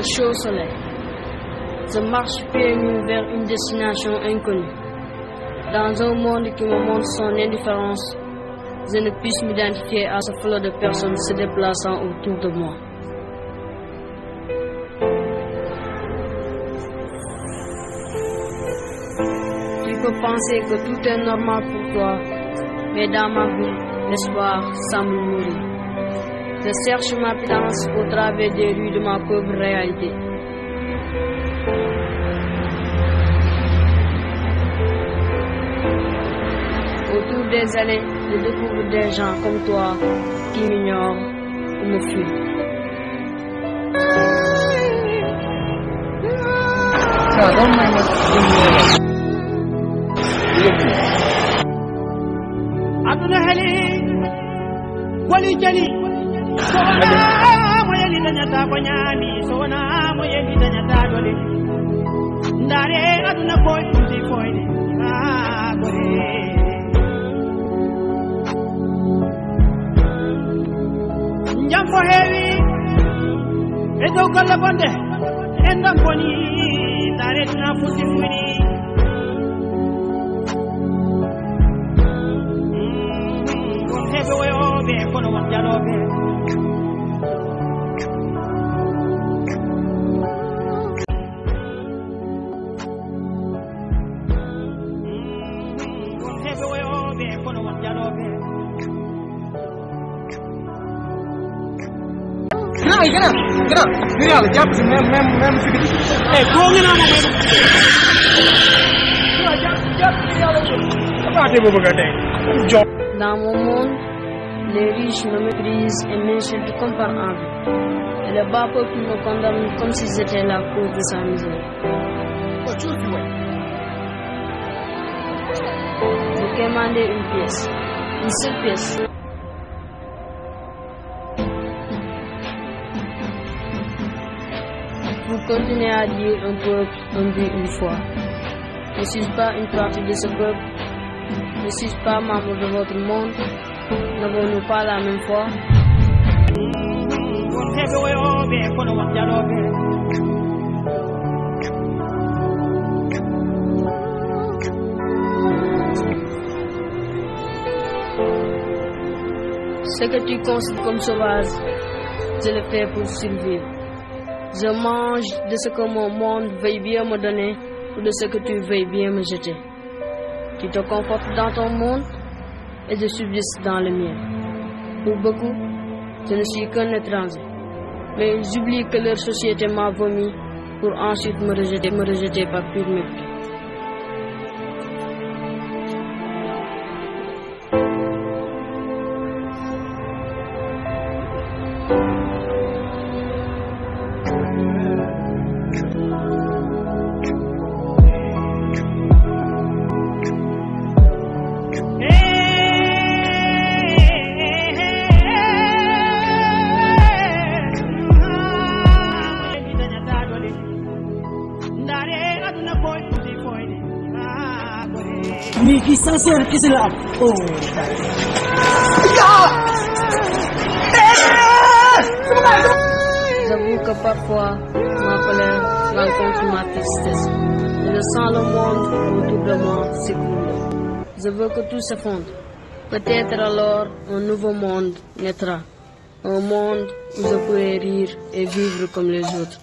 le chaud soleil. Je marche pieds nus vers une destination inconnue. Dans un monde qui me montre son indifférence, je ne puisse m'identifier à ce flot de personnes se déplaçant autour de moi. Tu peux penser que tout est normal pour toi, mais dans ma vie, l'espoir semble mourir. Je cherche ma pitance au travers des rues de ma pauvre réalité. Autour des allées, je découvre des gens comme toi qui m'ignorent ou me fuient. aduna heli wali jali sona mo yeli danyata ko nyami sona mo yeli danyata dole ndare aduna koy tuti koy gore njambo hewi e dow golle bonde en dam boni ndare tuna futi funi Dans mon monde, les riches me méprisent et m'insultent comme par envie. Et le bas peuple me condamne comme si c'était la cause de sa misère. J'ai demandé une pièce, une seule pièce. Vous continuez à dire un peuple, un but, une foi. Ne suis-je pas une partie de ce peuple? Ne suis-je pas membre de votre monde? N'avons-nous pas la même foi? Ce que tu considères comme sauvage, je le fais pour survivre. Je mange de ce que mon monde veuille bien me donner ou de ce que tu veuilles bien me jeter. Tu te confortes dans ton monde et je subsiste dans le mien. Pour beaucoup, je ne suis qu'un étranger, mais j'oublie que leur société m'a vomi pour ensuite me rejeter par pur mépris. Miki sincère qui c'est là. Oh. J'avoue que parfois ma colère rencontre ma tristesse. Et je sens le monde autour de moi s'écrouler. Je veux que tout s'effondre. Peut-être alors un nouveau monde naîtra. Un monde où je pourrai rire et vivre comme les autres.